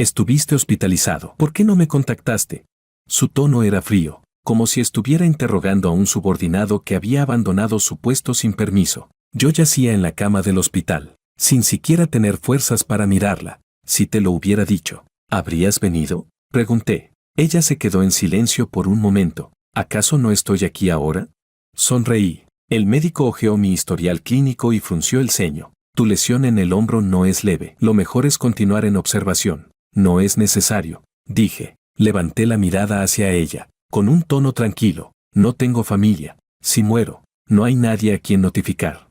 Estuviste hospitalizado. ¿Por qué no me contactaste? Su tono era frío, como si estuviera interrogando a un subordinado que había abandonado su puesto sin permiso. Yo yacía en la cama del hospital, sin siquiera tener fuerzas para mirarla. Si te lo hubiera dicho, ¿habrías venido?, pregunté. Ella se quedó en silencio por un momento. ¿Acaso no estoy aquí ahora? Sonreí. El médico hojeó mi historial clínico y frunció el ceño. Tu lesión en el hombro no es leve. Lo mejor es continuar en observación. No es necesario, dije. Levanté la mirada hacia ella, con un tono tranquilo. No tengo familia. Si muero, no hay nadie a quien notificar.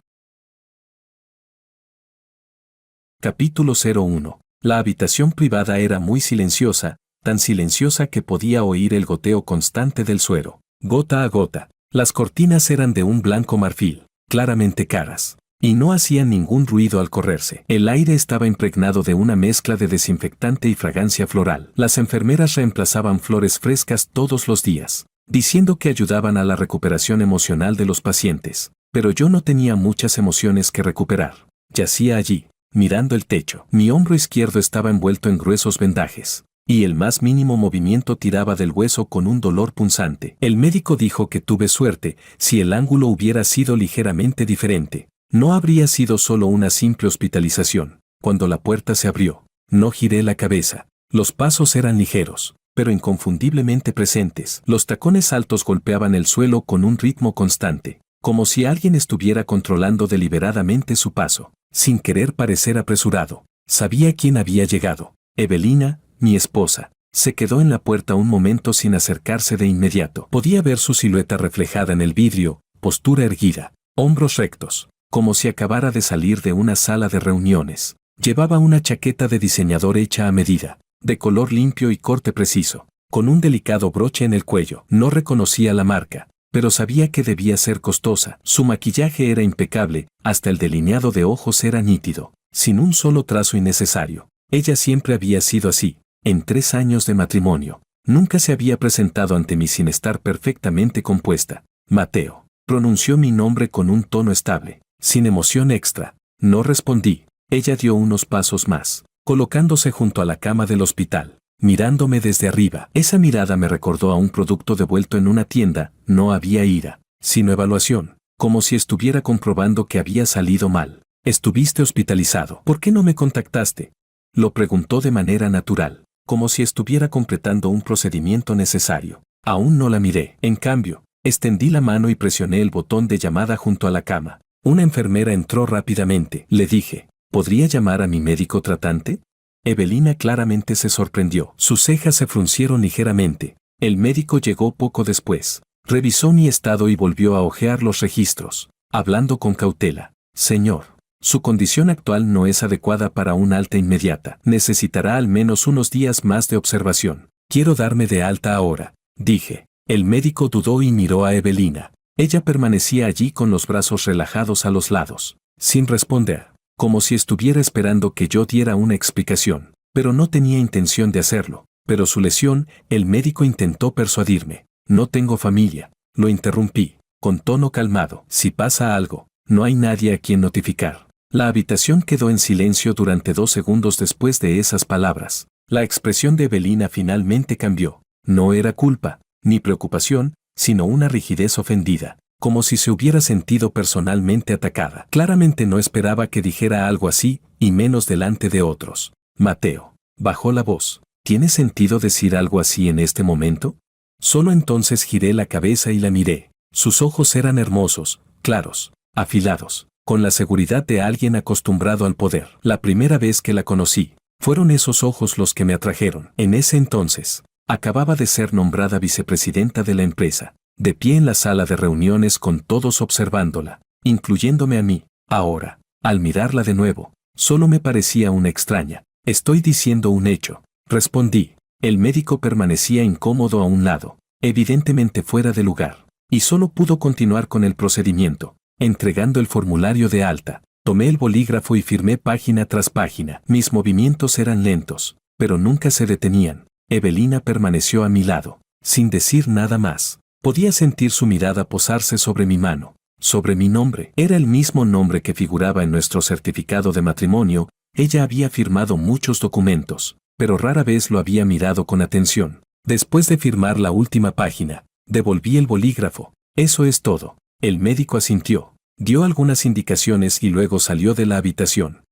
Capítulo 01. La habitación privada era muy silenciosa, tan silenciosa que podía oír el goteo constante del suero, gota a gota. Las cortinas eran de un blanco marfil, claramente caras, y no hacían ningún ruido al correrse. El aire estaba impregnado de una mezcla de desinfectante y fragancia floral. Las enfermeras reemplazaban flores frescas todos los días, diciendo que ayudaban a la recuperación emocional de los pacientes. Pero yo no tenía muchas emociones que recuperar. Yacía allí, mirando el techo. Mi hombro izquierdo estaba envuelto en gruesos vendajes, y el más mínimo movimiento tiraba del hueso con un dolor punzante. El médico dijo que tuve suerte. Si el ángulo hubiera sido ligeramente diferente, no habría sido solo una simple hospitalización. Cuando la puerta se abrió, no giré la cabeza. Los pasos eran ligeros, pero inconfundiblemente presentes. Los tacones altos golpeaban el suelo con un ritmo constante, como si alguien estuviera controlando deliberadamente su paso, sin querer parecer apresurado. Sabía quién había llegado. Evelina, mi esposa. Se quedó en la puerta un momento sin acercarse de inmediato. Podía ver su silueta reflejada en el vidrio, postura erguida, hombros rectos, como si acabara de salir de una sala de reuniones. Llevaba una chaqueta de diseñador hecha a medida, de color limpio y corte preciso, con un delicado broche en el cuello. No reconocía la marca, pero sabía que debía ser costosa. Su maquillaje era impecable, hasta el delineado de ojos era nítido, sin un solo trazo innecesario. Ella siempre había sido así. En 3 años de matrimonio, nunca se había presentado ante mí sin estar perfectamente compuesta. Mateo, pronunció mi nombre con un tono estable, sin emoción extra. No respondí. Ella dio unos pasos más, colocándose junto a la cama del hospital, mirándome desde arriba. Esa mirada me recordó a un producto devuelto en una tienda. No había ira, sino evaluación, como si estuviera comprobando que había salido mal. Estuviste hospitalizado. ¿Por qué no me contactaste?, lo preguntó de manera natural, como si estuviera completando un procedimiento necesario. Aún no la miré. En cambio, extendí la mano y presioné el botón de llamada junto a la cama. Una enfermera entró rápidamente. Le dije, ¿podría llamar a mi médico tratante? Evelina claramente se sorprendió. Sus cejas se fruncieron ligeramente. El médico llegó poco después. Revisó mi estado y volvió a hojear los registros, hablando con cautela. Señor, su condición actual no es adecuada para un alta inmediata. Necesitará al menos unos días más de observación. Quiero darme de alta ahora, dije. El médico dudó y miró a Evelina. Ella permanecía allí con los brazos relajados a los lados, sin responder, como si estuviera esperando que yo diera una explicación, pero no tenía intención de hacerlo. Pero su lesión, el médico intentó persuadirme. No tengo familia, lo interrumpí, con tono calmado. Si pasa algo, no hay nadie a quien notificar. La habitación quedó en silencio durante 2 segundos después de esas palabras. La expresión de Evelina finalmente cambió. No era culpa, ni preocupación, sino una rigidez ofendida, como si se hubiera sentido personalmente atacada. Claramente no esperaba que dijera algo así, y menos delante de otros. Mateo, bajó la voz. ¿Tiene sentido decir algo así en este momento? Solo entonces giré la cabeza y la miré. Sus ojos eran hermosos, claros, afilados, con la seguridad de alguien acostumbrado al poder. La primera vez que la conocí, fueron esos ojos los que me atrajeron. En ese entonces, acababa de ser nombrada vicepresidenta de la empresa, de pie en la sala de reuniones con todos observándola, incluyéndome a mí. Ahora, al mirarla de nuevo, solo me parecía una extraña. Estoy diciendo un hecho, respondí. El médico permanecía incómodo a un lado, evidentemente fuera de lugar, y solo pudo continuar con el procedimiento. Entregando el formulario de alta, tomé el bolígrafo y firmé página tras página. Mis movimientos eran lentos, pero nunca se detenían. Evelina permaneció a mi lado, sin decir nada más. Podía sentir su mirada posarse sobre mi mano, sobre mi nombre. Era el mismo nombre que figuraba en nuestro certificado de matrimonio. Ella había firmado muchos documentos, pero rara vez lo había mirado con atención. Después de firmar la última página, devolví el bolígrafo. Eso es todo. El médico asintió, dio algunas indicaciones y luego salió de la habitación.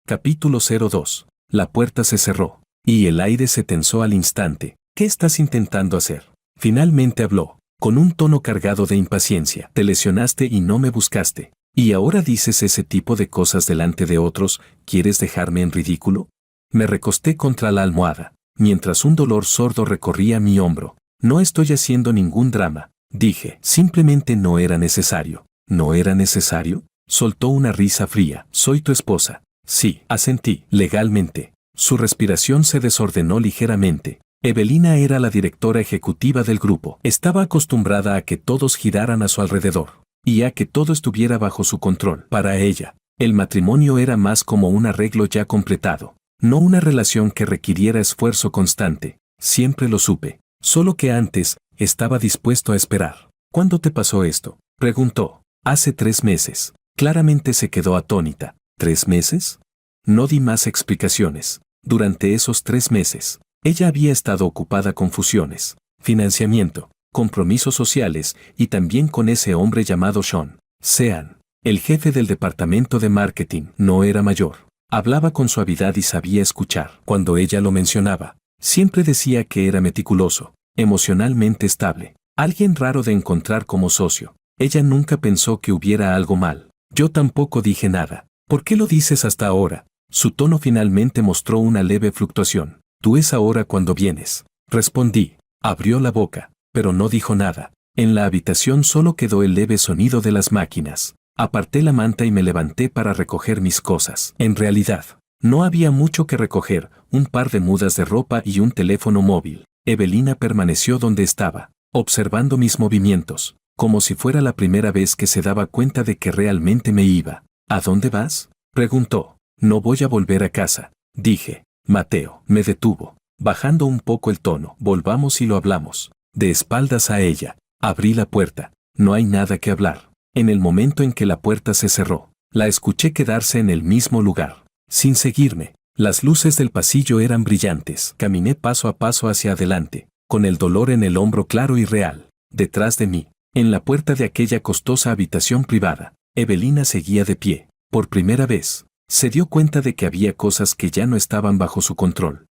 Capítulo 02. La puerta se cerró, y el aire se tensó al instante. ¿Qué estás intentando hacer? Finalmente habló, con un tono cargado de impaciencia. Te lesionaste y no me buscaste. ¿Y ahora dices ese tipo de cosas delante de otros? ¿Quieres dejarme en ridículo? Me recosté contra la almohada, mientras un dolor sordo recorría mi hombro. No estoy haciendo ningún drama, dije. Simplemente no era necesario. ¿No era necesario? Soltó una risa fría. Soy tu esposa. Sí, asentí. Legalmente. Su respiración se desordenó ligeramente. Evelina era la directora ejecutiva del grupo. Estaba acostumbrada a que todos giraran a su alrededor, y a que todo estuviera bajo su control. Para ella, el matrimonio era más como un arreglo ya completado. No una relación que requiriera esfuerzo constante. Siempre lo supe. Solo que antes, estaba dispuesto a esperar. ¿Cuándo te pasó esto? Preguntó. Hace 3 meses. Claramente se quedó atónita. ¿3 meses? No di más explicaciones. Durante esos 3 meses, ella había estado ocupada con fusiones, financiamiento, compromisos sociales y también con ese hombre llamado Sean, el jefe del departamento de marketing. No era mayor. Hablaba con suavidad y sabía escuchar. Cuando ella lo mencionaba, siempre decía que era meticuloso, emocionalmente estable, alguien raro de encontrar como socio. Ella nunca pensó que hubiera algo mal. Yo tampoco dije nada. ¿Por qué lo dices hasta ahora? Su tono finalmente mostró una leve fluctuación. Tú es ahora cuando vienes. Respondí. Abrió la boca, pero no dijo nada. En la habitación solo quedó el leve sonido de las máquinas. Aparté la manta y me levanté para recoger mis cosas. En realidad, no había mucho que recoger, un par de mudas de ropa y un teléfono móvil. Evelina permaneció donde estaba, observando mis movimientos, como si fuera la primera vez que se daba cuenta de que realmente me iba. ¿A dónde vas? Preguntó. No voy a volver a casa, dije. Mateo me detuvo, bajando un poco el tono. Volvamos y lo hablamos. De espaldas a ella, abrí la puerta. No hay nada que hablar. En el momento en que la puerta se cerró, la escuché quedarse en el mismo lugar, sin seguirme. Las luces del pasillo eran brillantes. Caminé paso a paso hacia adelante, con el dolor en el hombro claro y real. Detrás de mí, en la puerta de aquella costosa habitación privada, Evelina seguía de pie. Por primera vez, se dio cuenta de que había cosas que ya no estaban bajo su control.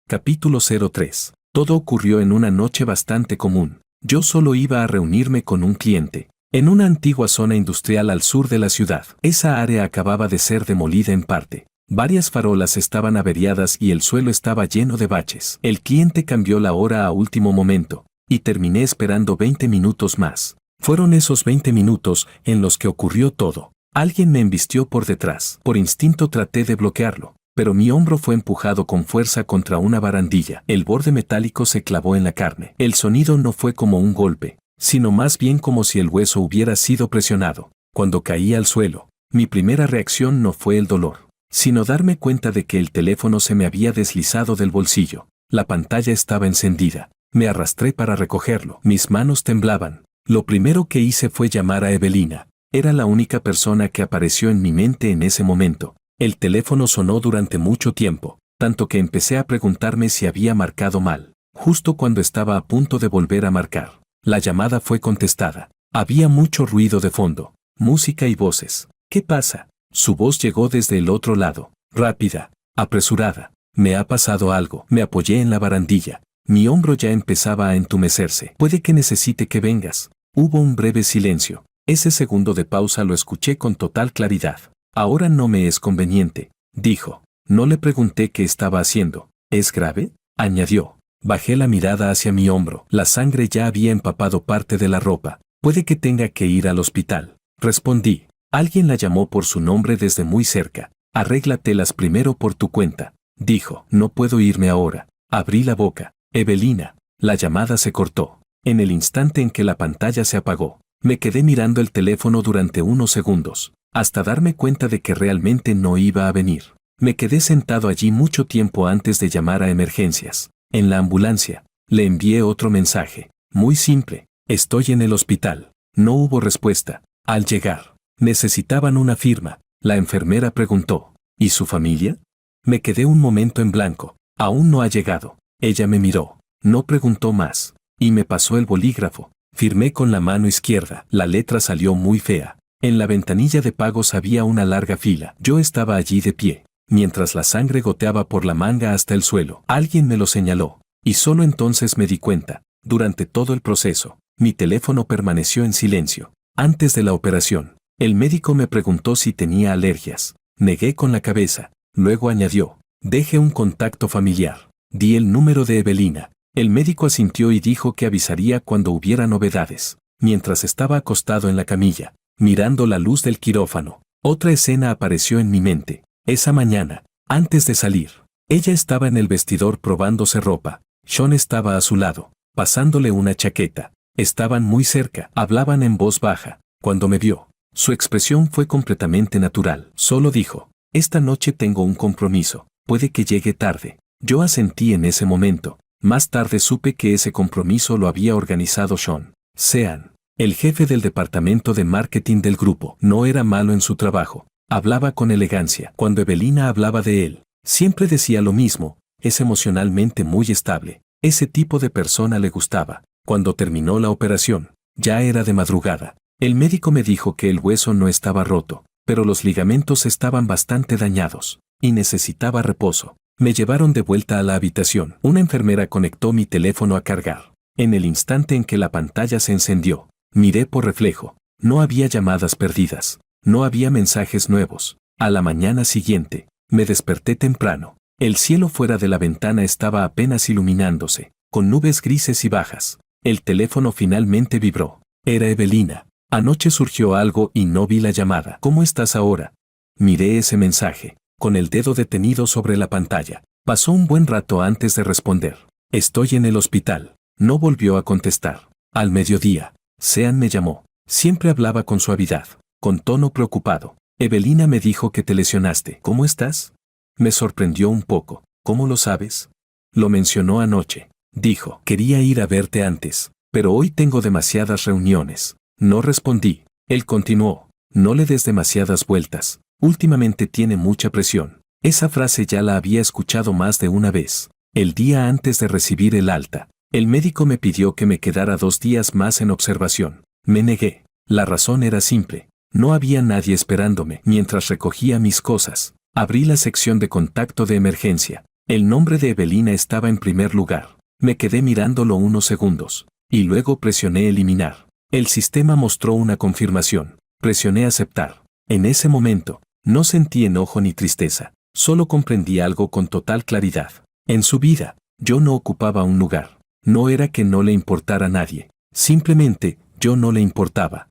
Capítulo 03. Todo ocurrió en una noche bastante común. Yo solo iba a reunirme con un cliente, en una antigua zona industrial al sur de la ciudad. Esa área acababa de ser demolida en parte. Varias farolas estaban averiadas y el suelo estaba lleno de baches. El cliente cambió la hora a último momento, y terminé esperando 20 minutos más. Fueron esos 20 minutos en los que ocurrió todo. Alguien me embistió por detrás. Por instinto traté de bloquearlo, pero mi hombro fue empujado con fuerza contra una barandilla. El borde metálico se clavó en la carne. El sonido no fue como un golpe, sino más bien como si el hueso hubiera sido presionado. Cuando caí al suelo, mi primera reacción no fue el dolor, sino darme cuenta de que el teléfono se me había deslizado del bolsillo. La pantalla estaba encendida. Me arrastré para recogerlo. Mis manos temblaban. Lo primero que hice fue llamar a Evelina. Era la única persona que apareció en mi mente en ese momento. El teléfono sonó durante mucho tiempo, tanto que empecé a preguntarme si había marcado mal. Justo cuando estaba a punto de volver a marcar, la llamada fue contestada. Había mucho ruido de fondo, música y voces. ¿Qué pasa? Su voz llegó desde el otro lado, rápida, apresurada. Me ha pasado algo. Me apoyé en la barandilla. Mi hombro ya empezaba a entumecerse. Puede que necesite que vengas. Hubo un breve silencio. Ese segundo de pausa lo escuché con total claridad. Ahora no me es conveniente, dijo. No le pregunté qué estaba haciendo. ¿Es grave? Añadió. Bajé la mirada hacia mi hombro. La sangre ya había empapado parte de la ropa. Puede que tenga que ir al hospital. Respondí. Alguien la llamó por su nombre desde muy cerca. Arréglatelas primero por tu cuenta, dijo. No puedo irme ahora. Abrí la boca. Evelina. La llamada se cortó. En el instante en que la pantalla se apagó, me quedé mirando el teléfono durante unos segundos, hasta darme cuenta de que realmente no iba a venir. Me quedé sentado allí mucho tiempo antes de llamar a emergencias. En la ambulancia, le envié otro mensaje. Muy simple. Estoy en el hospital. No hubo respuesta. Al llegar, Necesitaban una firma. La enfermera preguntó. ¿Y su familia? Me quedé un momento en blanco. Aún no ha llegado. Ella me miró. No preguntó más. Y me pasó el bolígrafo. Firmé con la mano izquierda. La letra salió muy fea. En la ventanilla de pagos había una larga fila. Yo estaba allí de pie, mientras la sangre goteaba por la manga hasta el suelo. Alguien me lo señaló. Y solo entonces me di cuenta. Durante todo el proceso, mi teléfono permaneció en silencio. Antes de la operación, el médico me preguntó si tenía alergias. Negué con la cabeza. Luego añadió, deje un contacto familiar. Di el número de Evelina. El médico asintió y dijo que avisaría cuando hubiera novedades. Mientras estaba acostado en la camilla, mirando la luz del quirófano, otra escena apareció en mi mente. Esa mañana, antes de salir, ella estaba en el vestidor probándose ropa. Sean estaba a su lado, pasándole una chaqueta. Estaban muy cerca, hablaban en voz baja. Cuando me vio, su expresión fue completamente natural. Solo dijo, esta noche tengo un compromiso, puede que llegue tarde. Yo asentí en ese momento. Más tarde supe que ese compromiso lo había organizado Sean. Sean, el jefe del departamento de marketing del grupo, no era malo en su trabajo. Hablaba con elegancia. Cuando Evelina hablaba de él, siempre decía lo mismo, es emocionalmente muy estable. Ese tipo de persona le gustaba. Cuando terminó la operación, ya era de madrugada. El médico me dijo que el hueso no estaba roto, pero los ligamentos estaban bastante dañados y necesitaba reposo. Me llevaron de vuelta a la habitación. Una enfermera conectó mi teléfono a cargar. En el instante en que la pantalla se encendió, miré por reflejo. No había llamadas perdidas. No había mensajes nuevos. A la mañana siguiente, me desperté temprano. El cielo fuera de la ventana estaba apenas iluminándose, con nubes grises y bajas. El teléfono finalmente vibró. Era Evelina. Anoche surgió algo y no vi la llamada. ¿Cómo estás ahora? Miré ese mensaje, con el dedo detenido sobre la pantalla. Pasó un buen rato antes de responder. Estoy en el hospital. No volvió a contestar. Al mediodía, Sean me llamó. Siempre hablaba con suavidad, con tono preocupado. Evelina me dijo que te lesionaste. ¿Cómo estás? Me sorprendió un poco. ¿Cómo lo sabes? Lo mencionó anoche. Dijo, quería ir a verte antes, pero hoy tengo demasiadas reuniones. No respondí. Él continuó, no le des demasiadas vueltas. Últimamente tiene mucha presión. Esa frase ya la había escuchado más de una vez. El día antes de recibir el alta, el médico me pidió que me quedara 2 días más en observación. Me negué. La razón era simple. No había nadie esperándome. Mientras recogía mis cosas, abrí la sección de contacto de emergencia. El nombre de Evelina estaba en primer lugar. Me quedé mirándolo unos segundos, y luego presioné eliminar. El sistema mostró una confirmación. Presioné aceptar. En ese momento, no sentí enojo ni tristeza. Solo comprendí algo con total claridad. En su vida, yo no ocupaba un lugar. No era que no le importara a nadie. Simplemente, yo no le importaba.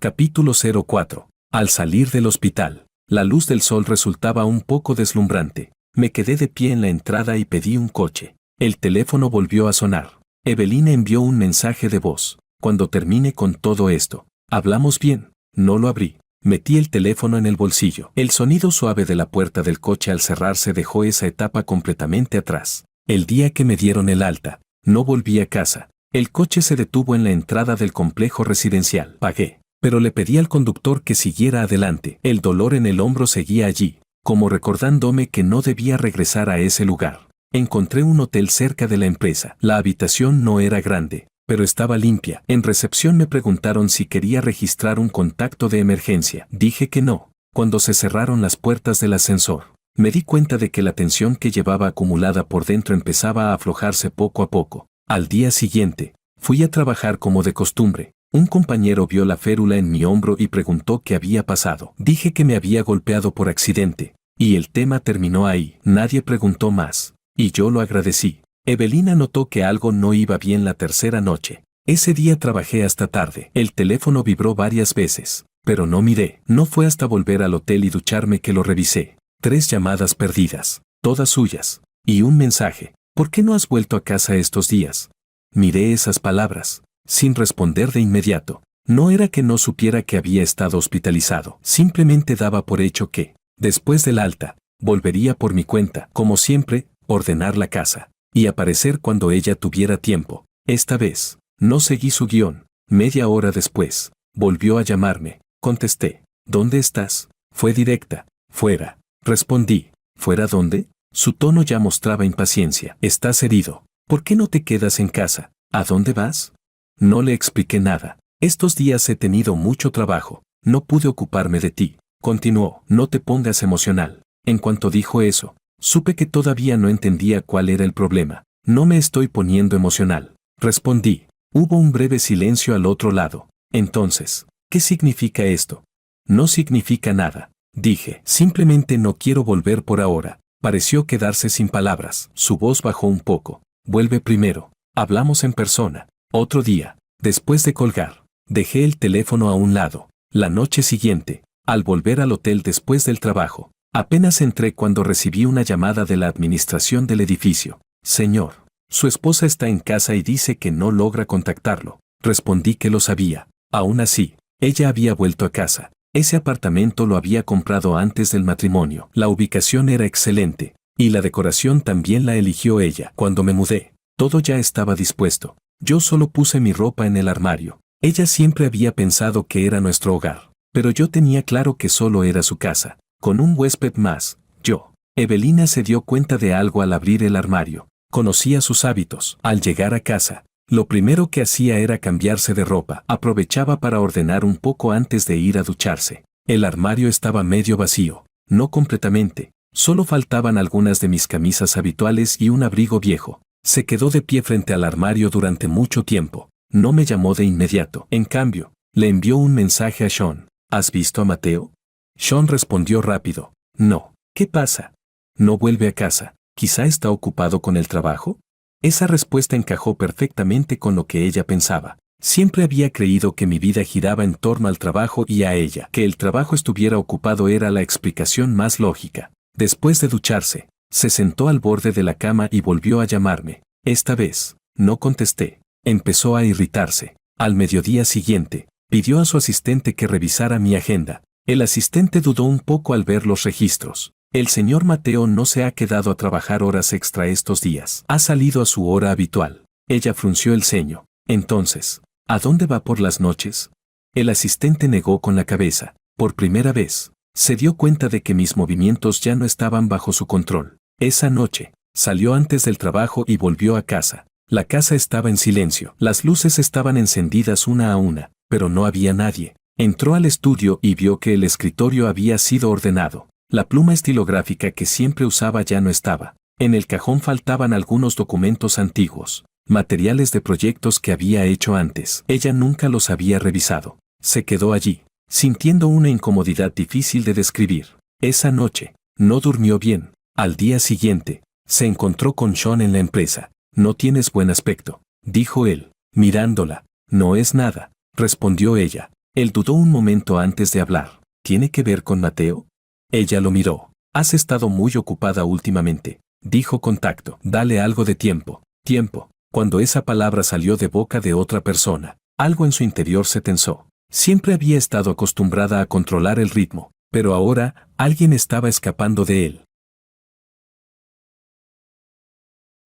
Capítulo 04. Al salir del hospital, la luz del sol resultaba un poco deslumbrante. Me quedé de pie en la entrada y pedí un coche. El teléfono volvió a sonar. Evelina envió un mensaje de voz. Cuando termine con todo esto, ¿hablamos bien? No lo abrí. Metí el teléfono en el bolsillo. El sonido suave de la puerta del coche al cerrarse dejó esa etapa completamente atrás. El día que me dieron el alta, no volví a casa. El coche se detuvo en la entrada del complejo residencial. Pagué, pero le pedí al conductor que siguiera adelante. El dolor en el hombro seguía allí, como recordándome que no debía regresar a ese lugar. Encontré un hotel cerca de la empresa. La habitación no era grande, pero estaba limpia. En recepción me preguntaron si quería registrar un contacto de emergencia. Dije que no. Cuando se cerraron las puertas del ascensor, me di cuenta de que la tensión que llevaba acumulada por dentro empezaba a aflojarse poco a poco. Al día siguiente, fui a trabajar como de costumbre. Un compañero vio la férula en mi hombro y preguntó qué había pasado. Dije que me había golpeado por accidente, y el tema terminó ahí. Nadie preguntó más, y yo lo agradecí. Evelina notó que algo no iba bien la tercera noche. Ese día trabajé hasta tarde. El teléfono vibró varias veces, pero no miré. No fue hasta volver al hotel y ducharme que lo revisé. 3 llamadas perdidas, todas suyas, y un mensaje. ¿Por qué no has vuelto a casa estos días? Miré esas palabras, sin responder de inmediato. No era que no supiera que había estado hospitalizado. Simplemente daba por hecho que, después del alta, volvería por mi cuenta, como siempre, ordenar la casa y aparecer cuando ella tuviera tiempo. Esta vez, no seguí su guión. Media hora después, volvió a llamarme. Contesté. ¿Dónde estás? Fue directa. Fuera. Respondí. ¿Fuera dónde? Su tono ya mostraba impaciencia. Estás herido. ¿Por qué no te quedas en casa? ¿A dónde vas? No le expliqué nada. Estos días he tenido mucho trabajo. No pude ocuparme de ti. Continuó. No te pongas emocional. En cuanto dijo eso, supe que todavía no entendía cuál era el problema. No me estoy poniendo emocional. Respondí. Hubo un breve silencio al otro lado. Entonces, ¿qué significa esto? No significa nada. Dije. Simplemente no quiero volver por ahora. Pareció quedarse sin palabras. Su voz bajó un poco. Vuelve primero. Hablamos en persona. Otro día. Después de colgar, dejé el teléfono a un lado. La noche siguiente, al volver al hotel después del trabajo, apenas entré cuando recibí una llamada de la administración del edificio. Señor, su esposa está en casa y dice que no logra contactarlo. Respondí que lo sabía. Aún así, ella había vuelto a casa. Ese apartamento lo había comprado antes del matrimonio. La ubicación era excelente, y la decoración también la eligió ella. Cuando me mudé, todo ya estaba dispuesto. Yo solo puse mi ropa en el armario. Ella siempre había pensado que era nuestro hogar, pero yo tenía claro que solo era su casa. Con un huésped más, yo. Evelina se dio cuenta de algo al abrir el armario. Conocía sus hábitos. Al llegar a casa, lo primero que hacía era cambiarse de ropa. Aprovechaba para ordenar un poco antes de ir a ducharse. El armario estaba medio vacío, no completamente. Solo faltaban algunas de mis camisas habituales y un abrigo viejo. Se quedó de pie frente al armario durante mucho tiempo. No me llamó de inmediato. En cambio, le envió un mensaje a Sean. ¿Has visto a Mateo? Sean respondió rápido. No. ¿Qué pasa? No vuelve a casa. ¿Quizá está ocupado con el trabajo? Esa respuesta encajó perfectamente con lo que ella pensaba. Siempre había creído que mi vida giraba en torno al trabajo y a ella. Que el trabajo estuviera ocupado era la explicación más lógica. Después de ducharse, se sentó al borde de la cama y volvió a llamarme. Esta vez, no contesté. Empezó a irritarse. Al mediodía siguiente, pidió a su asistente que revisara mi agenda. El asistente dudó un poco al ver los registros. El señor Mateo no se ha quedado a trabajar horas extra estos días. Ha salido a su hora habitual. Ella frunció el ceño. Entonces, ¿a dónde va por las noches? El asistente negó con la cabeza. Por primera vez, se dio cuenta de que mis movimientos ya no estaban bajo su control. Esa noche, salió antes del trabajo y volvió a casa. La casa estaba en silencio. Las luces estaban encendidas una a una, pero no había nadie. Entró al estudio y vio que el escritorio había sido ordenado. La pluma estilográfica que siempre usaba ya no estaba. En el cajón faltaban algunos documentos antiguos, materiales de proyectos que había hecho antes. Ella nunca los había revisado. Se quedó allí, sintiendo una incomodidad difícil de describir. Esa noche, no durmió bien. Al día siguiente, se encontró con Sean en la empresa. No tienes buen aspecto, dijo él, mirándola. No es nada, respondió ella. Él dudó un momento antes de hablar. ¿Tiene que ver con Mateo? Ella lo miró. Has estado muy ocupada últimamente, dijo con tacto. Dale algo de tiempo. Tiempo. Cuando esa palabra salió de boca de otra persona, algo en su interior se tensó. Siempre había estado acostumbrada a controlar el ritmo, pero ahora alguien estaba escapando de él.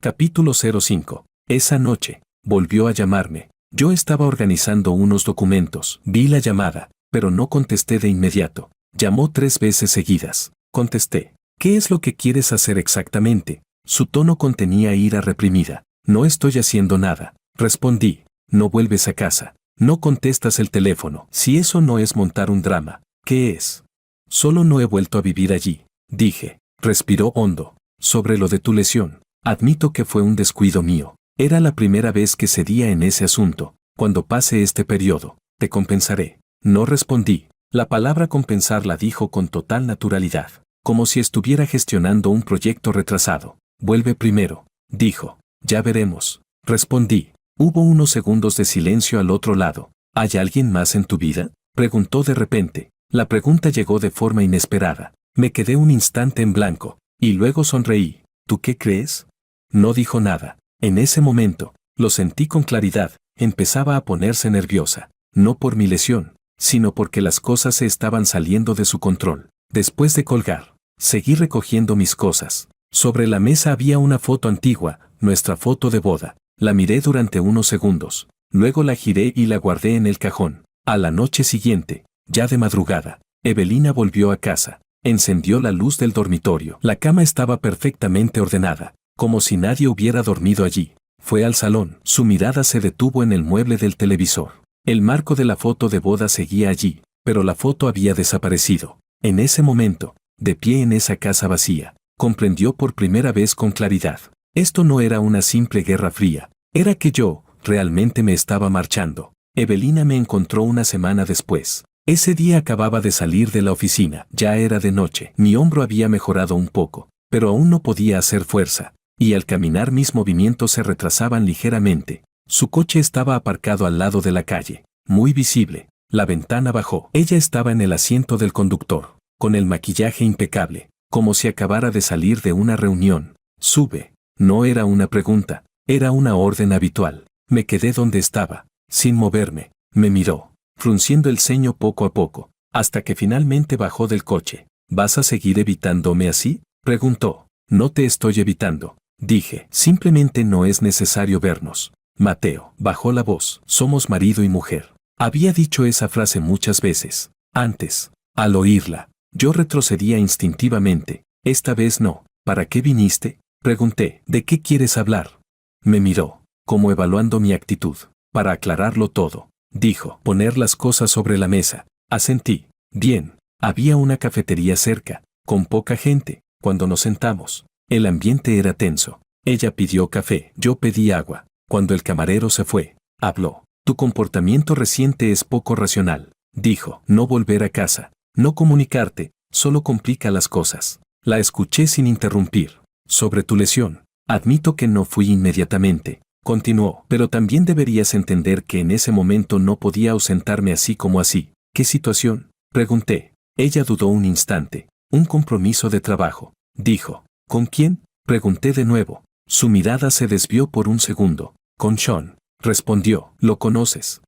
Capítulo 05. Esa noche, volvió a llamarme. Yo estaba organizando unos documentos. Vi la llamada, pero no contesté de inmediato. Llamó 3 veces seguidas. Contesté. ¿Qué es lo que quieres hacer exactamente? Su tono contenía ira reprimida. No estoy haciendo nada. Respondí. No vuelves a casa. No contestas el teléfono. Si eso no es montar un drama, ¿qué es? Solo no he vuelto a vivir allí. Dije. Respiró hondo. Sobre lo de tu lesión. Admito que fue un descuido mío. Era la primera vez que cedía en ese asunto. Cuando pase este periodo, te compensaré. No respondí. La palabra compensar la dijo con total naturalidad, como si estuviera gestionando un proyecto retrasado. Vuelve primero, dijo. Ya veremos. Respondí. Hubo unos segundos de silencio al otro lado. ¿Hay alguien más en tu vida? Preguntó de repente. La pregunta llegó de forma inesperada. Me quedé un instante en blanco, y luego sonreí. ¿Tú qué crees? No dijo nada. En ese momento, lo sentí con claridad. Empezaba a ponerse nerviosa. No por mi lesión, sino porque las cosas se estaban saliendo de su control. Después de colgar, seguí recogiendo mis cosas. Sobre la mesa había una foto antigua, nuestra foto de boda. La miré durante unos segundos. Luego la giré y la guardé en el cajón. A la noche siguiente, ya de madrugada, Evelina volvió a casa. Encendió la luz del dormitorio. La cama estaba perfectamente ordenada, como si nadie hubiera dormido allí. Fue al salón. Su mirada se detuvo en el mueble del televisor. El marco de la foto de boda seguía allí, pero la foto había desaparecido. En ese momento, de pie en esa casa vacía, comprendió por primera vez con claridad. Esto no era una simple guerra fría. Era que yo, realmente me estaba marchando. Evelina me encontró una semana después. Ese día acababa de salir de la oficina. Ya era de noche. Mi hombro había mejorado un poco, pero aún no podía hacer fuerza. Y al caminar mis movimientos se retrasaban ligeramente. Su coche estaba aparcado al lado de la calle, muy visible. La ventana bajó. Ella estaba en el asiento del conductor, con el maquillaje impecable, como si acabara de salir de una reunión. Sube. No era una pregunta, era una orden habitual. Me quedé donde estaba, sin moverme. Me miró, frunciendo el ceño poco a poco, hasta que finalmente bajó del coche. ¿Vas a seguir evitándome así?, preguntó. No te estoy evitando, dije. Simplemente no es necesario vernos. Mateo bajó la voz. Somos marido y mujer. Había dicho esa frase muchas veces. Antes, al oírla, yo retrocedía instintivamente. Esta vez no. ¿Para qué viniste?, pregunté. ¿De qué quieres hablar? Me miró, como evaluando mi actitud. Para aclararlo todo, dijo. Poner las cosas sobre la mesa. Asentí. Bien. Había una cafetería cerca, con poca gente. Cuando nos sentamos, el ambiente era tenso. Ella pidió café, yo pedí agua. Cuando el camarero se fue, habló. Tu comportamiento reciente es poco racional, dijo. No volver a casa, no comunicarte, solo complica las cosas. La escuché sin interrumpir. Sobre tu lesión, admito que no fui inmediatamente, continuó, pero también deberías entender que en ese momento no podía ausentarme así como así. ¿Qué situación?, pregunté. Ella dudó un instante. Un compromiso de trabajo, dijo. ¿Con quién?, pregunté de nuevo. Su mirada se desvió por un segundo. Con Sean, respondió. ¿Lo conoces?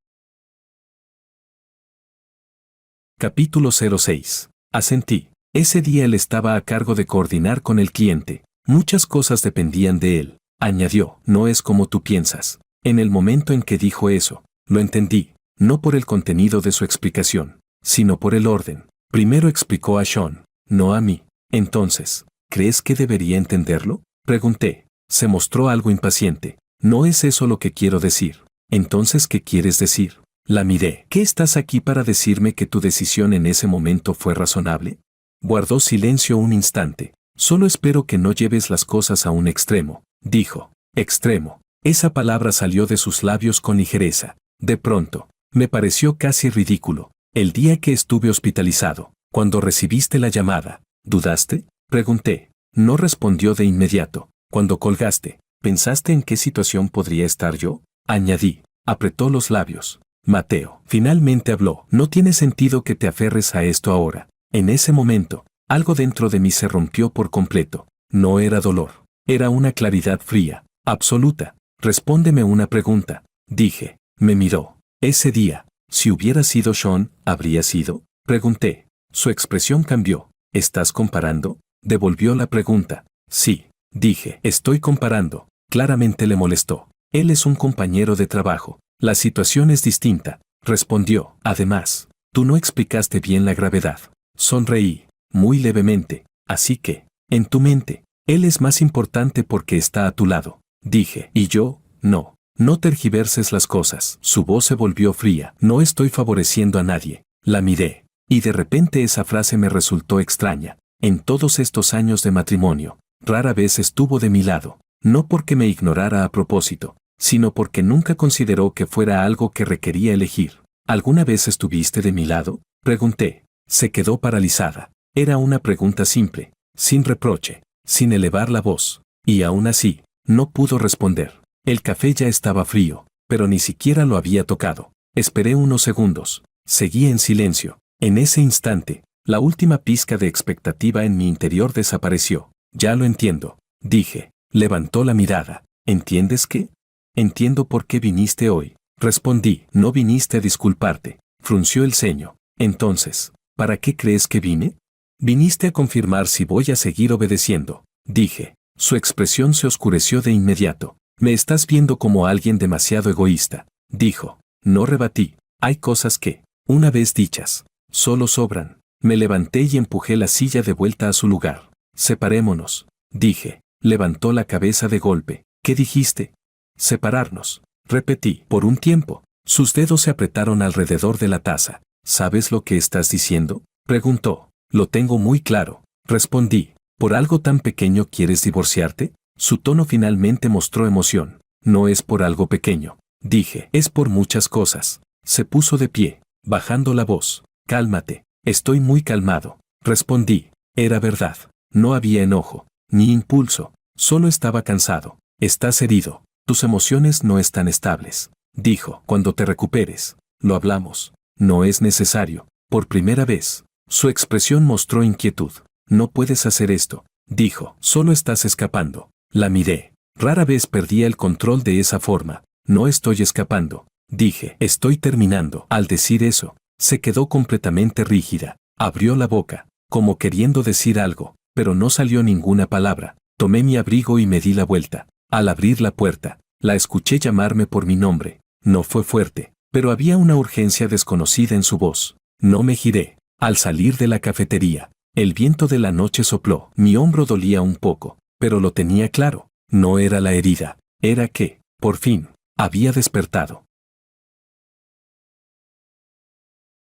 Capítulo 06. Asentí. Ese día él estaba a cargo de coordinar con el cliente. Muchas cosas dependían de él, añadió. No es como tú piensas. En el momento en que dijo eso, lo entendí, no por el contenido de su explicación, sino por el orden. Primero explicó a Sean, no a mí. Entonces, ¿crees que debería entenderlo?, pregunté. Se mostró algo impaciente. No es eso lo que quiero decir. Entonces, ¿qué quieres decir? La miré. ¿Qué estás aquí para decirme que tu decisión en ese momento fue razonable? Guardó silencio un instante. Solo espero que no lleves las cosas a un extremo, dijo. Extremo. Esa palabra salió de sus labios con ligereza. De pronto, me pareció casi ridículo. El día que estuve hospitalizado, cuando recibiste la llamada, ¿dudaste?, pregunté. No respondió de inmediato. Cuando colgaste, ¿pensaste en qué situación podría estar yo?, añadí. Apretó los labios. Mateo finalmente habló. No tiene sentido que te aferres a esto ahora. En ese momento, algo dentro de mí se rompió por completo. No era dolor. Era una claridad fría, absoluta. Respóndeme una pregunta, dije. Me miró. Ese día, si hubiera sido Sean, ¿habría sido?, pregunté. Su expresión cambió. ¿Estás comparando?, devolvió la pregunta. Sí, dije. Estoy comparando. Claramente le molestó. Él es un compañero de trabajo. La situación es distinta, respondió. Además, tú no explicaste bien la gravedad. Sonreí, muy levemente. Así que, en tu mente, él es más importante porque está a tu lado, dije. Y yo, no. No tergiverses las cosas. Su voz se volvió fría. No estoy favoreciendo a nadie. La miré. Y de repente esa frase me resultó extraña. En todos estos años de matrimonio, rara vez estuvo de mi lado. No porque me ignorara a propósito, sino porque nunca consideró que fuera algo que requería elegir. ¿Alguna vez estuviste de mi lado?, pregunté. Se quedó paralizada. Era una pregunta simple, sin reproche, sin elevar la voz. Y aún así, no pudo responder. El café ya estaba frío, pero ni siquiera lo había tocado. Esperé unos segundos. Seguí en silencio. En ese instante, la última pizca de expectativa en mi interior desapareció. Ya lo entiendo, dije. Levantó la mirada. ¿Entiendes qué? Entiendo por qué viniste hoy, respondí. No viniste a disculparte. Frunció el ceño. Entonces, ¿para qué crees que vine? Viniste a confirmar si voy a seguir obedeciendo, dije. Su expresión se oscureció de inmediato. Me estás viendo como alguien demasiado egoísta. dijo. No rebatí. Hay cosas que, una vez dichas, solo sobran. Me levanté y empujé la silla de vuelta a su lugar. Separémonos, dije. Levantó la cabeza de golpe. ¿Qué dijiste? Separarnos. Repetí. Por un tiempo. Sus dedos se apretaron alrededor de la taza. ¿Sabes lo que estás diciendo? Preguntó. Lo tengo muy claro. Respondí. ¿Por algo tan pequeño quieres divorciarte? Su tono finalmente mostró emoción. No es por algo pequeño. Dije. Es por muchas cosas. Se puso de pie, bajando la voz. Cálmate. Estoy muy calmado. Respondí. Era verdad. No había enojo, ni impulso. Solo estaba cansado. Estás herido. Tus emociones no están estables. Dijo. Cuando te recuperes, lo hablamos. No es necesario. Por primera vez, su expresión mostró inquietud. No puedes hacer esto, dijo. Solo estás escapando. La miré. Rara vez perdía el control de esa forma. No estoy escapando, dije. Estoy terminando. Al decir eso, se quedó completamente rígida. Abrió la boca, como queriendo decir algo, pero no salió ninguna palabra. Tomé mi abrigo y me di la vuelta. Al abrir la puerta, la escuché llamarme por mi nombre. No fue fuerte, pero había una urgencia desconocida en su voz. No me giré. Al salir de la cafetería, el viento de la noche sopló. Mi hombro dolía un poco, pero lo tenía claro. No era la herida, era que, por fin, había despertado.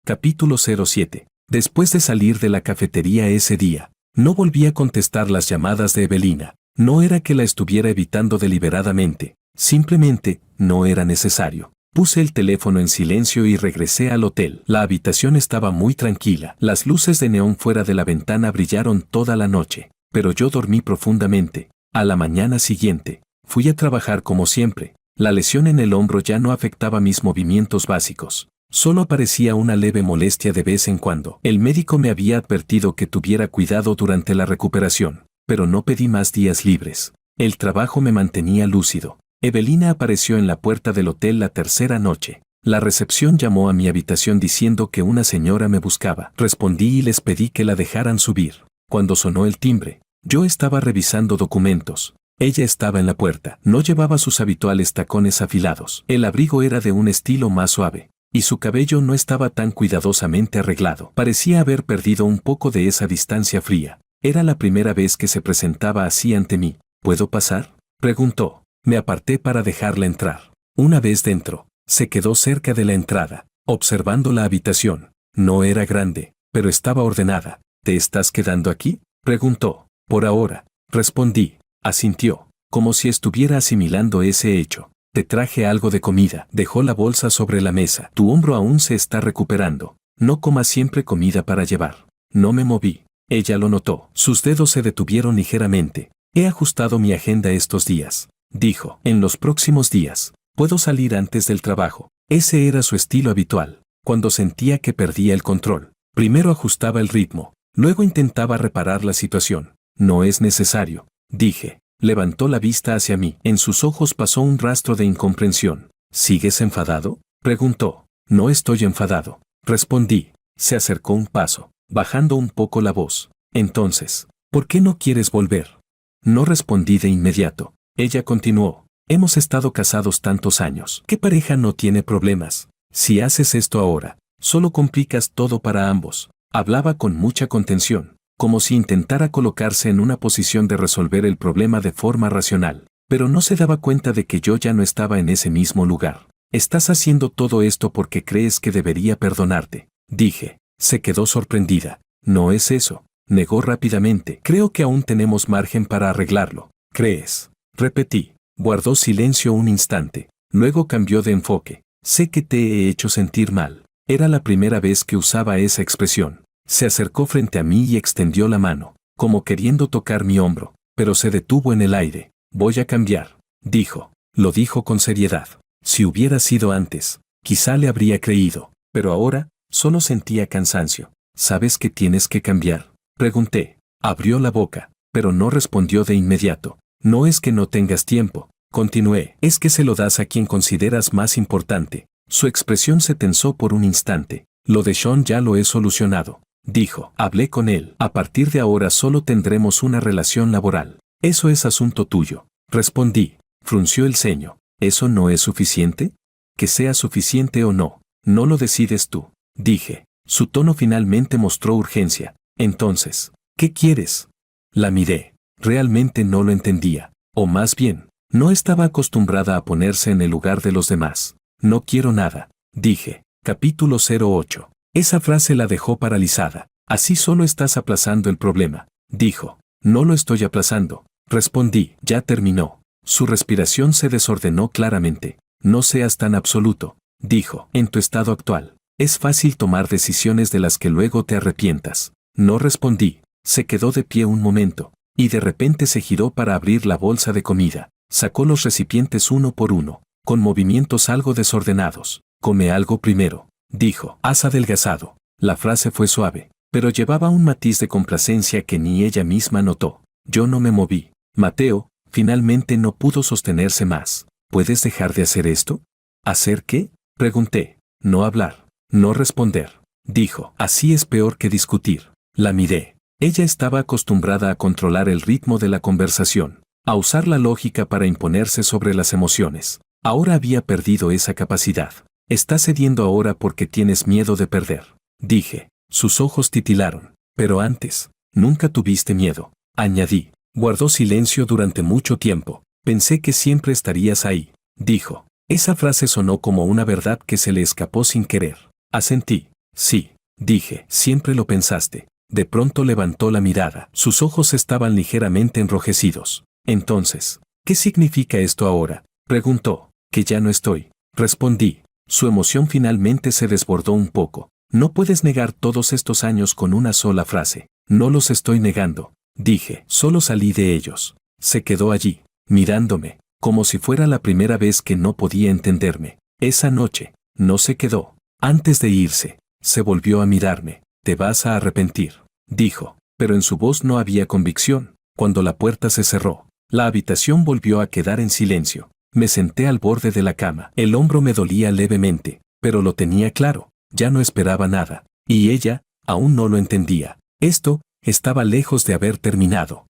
Capítulo 07. Después de salir de la cafetería ese día, no volví a contestar las llamadas de Evelina. No era que la estuviera evitando deliberadamente, simplemente no era necesario. Puse el teléfono en silencio y regresé al hotel. La habitación estaba muy tranquila. Las luces de neón fuera de la ventana brillaron toda la noche, pero yo dormí profundamente. A la mañana siguiente, fui a trabajar como siempre. La lesión en el hombro ya no afectaba mis movimientos básicos. Solo aparecía una leve molestia de vez en cuando. El médico me había advertido que tuviera cuidado durante la recuperación, pero no pedí más días libres. El trabajo me mantenía lúcido. Evelina apareció en la puerta del hotel la tercera noche. La recepción llamó a mi habitación diciendo que una señora me buscaba. Respondí y les pedí que la dejaran subir. Cuando sonó el timbre, yo estaba revisando documentos. Ella estaba en la puerta. No llevaba sus habituales tacones afilados. El abrigo era de un estilo más suave, y su cabello no estaba tan cuidadosamente arreglado. Parecía haber perdido un poco de esa distancia fría. Era la primera vez que se presentaba así ante mí. ¿Puedo pasar?, preguntó. Me aparté para dejarla entrar. Una vez dentro, se quedó cerca de la entrada, observando la habitación. No era grande, pero estaba ordenada. ¿Te estás quedando aquí?, preguntó. Por ahora, respondí. Asintió, como si estuviera asimilando ese hecho. Te traje algo de comida. Dejó la bolsa sobre la mesa. Tu hombro aún se está recuperando. No comas siempre comida para llevar. No me moví. Ella lo notó. Sus dedos se detuvieron ligeramente. He ajustado mi agenda estos días, dijo. En los próximos días, puedo salir antes del trabajo. Ese era su estilo habitual. Cuando sentía que perdía el control, primero ajustaba el ritmo, luego intentaba reparar la situación. No es necesario, dije. Levantó la vista hacia mí. En sus ojos pasó un rastro de incomprensión. ¿Sigues enfadado?, preguntó. No estoy enfadado, respondí. Se acercó un paso, bajando un poco la voz. Entonces, ¿por qué no quieres volver? No respondí de inmediato. Ella continuó. Hemos estado casados tantos años. ¿Qué pareja no tiene problemas? Si haces esto ahora, solo complicas todo para ambos. Hablaba con mucha contención, como si intentara colocarse en una posición de resolver el problema de forma racional. Pero no se daba cuenta de que yo ya no estaba en ese mismo lugar. Estás haciendo todo esto porque crees que debería perdonarte, dije. Se quedó sorprendida. No es eso, negó rápidamente. Creo que aún tenemos margen para arreglarlo. ¿Crees?, repetí. Guardó silencio un instante, luego cambió de enfoque. Sé que te he hecho sentir mal. Era la primera vez que usaba esa expresión. Se acercó frente a mí y extendió la mano, como queriendo tocar mi hombro, pero se detuvo en el aire. Voy a cambiar, dijo. Lo dijo con seriedad. Si hubiera sido antes, quizá le habría creído, pero ahora, solo sentía cansancio. ¿Sabes que tienes que cambiar?, pregunté. Abrió la boca, pero no respondió de inmediato. No es que no tengas tiempo, continué. Es que se lo das a quien consideras más importante. Su expresión se tensó por un instante. Lo de Sean ya lo he solucionado, dijo. Hablé con él. A partir de ahora solo tendremos una relación laboral. Eso es asunto tuyo, respondí. Frunció el ceño. ¿Eso no es suficiente?, que sea suficiente o no, no lo decides tú, dije. Su tono finalmente mostró urgencia. Entonces, ¿qué quieres? La miré. Realmente no lo entendía. O más bien, no estaba acostumbrada a ponerse en el lugar de los demás. No quiero nada, dije. Capítulo 08. Esa frase la dejó paralizada. Así solo estás aplazando el problema, dijo. No lo estoy aplazando, respondí. Ya terminó. Su respiración se desordenó claramente. No seas tan absoluto, dijo. En tu estado actual, es fácil tomar decisiones de las que luego te arrepientas. No respondí. Se quedó de pie un momento, y de repente se giró para abrir la bolsa de comida. Sacó los recipientes uno por uno, con movimientos algo desordenados. Come algo primero, dijo. Has adelgazado. La frase fue suave, pero llevaba un matiz de complacencia que ni ella misma notó. Yo no me moví. Mateo, finalmente no pudo sostenerse más. ¿Puedes dejar de hacer esto? ¿Hacer qué? Pregunté. No hablar. No responder, dijo. Así es peor que discutir. La miré. Ella estaba acostumbrada a controlar el ritmo de la conversación, a usar la lógica para imponerse sobre las emociones. Ahora había perdido esa capacidad. Estás cediendo ahora porque tienes miedo de perder, dije. Sus ojos titilaron. Pero antes, nunca tuviste miedo, añadí. Guardó silencio durante mucho tiempo. Pensé que siempre estarías ahí, dijo. Esa frase sonó como una verdad que se le escapó sin querer. Asentí. Sí, dije. Siempre lo pensaste. De pronto levantó la mirada. Sus ojos estaban ligeramente enrojecidos. Entonces, ¿qué significa esto ahora? Preguntó. Que ya no estoy. Respondí. Su emoción finalmente se desbordó un poco. No puedes negar todos estos años con una sola frase. No los estoy negando, dije. Solo salí de ellos. Se quedó allí, mirándome, como si fuera la primera vez que no podía entenderme. Esa noche, no se quedó. Antes de irse, se volvió a mirarme. Te vas a arrepentir, dijo, pero en su voz no había convicción. Cuando la puerta se cerró, la habitación volvió a quedar en silencio. Me senté al borde de la cama. El hombro me dolía levemente, pero lo tenía claro. Ya no esperaba nada. Y ella, aún no lo entendía. Esto, estaba lejos de haber terminado.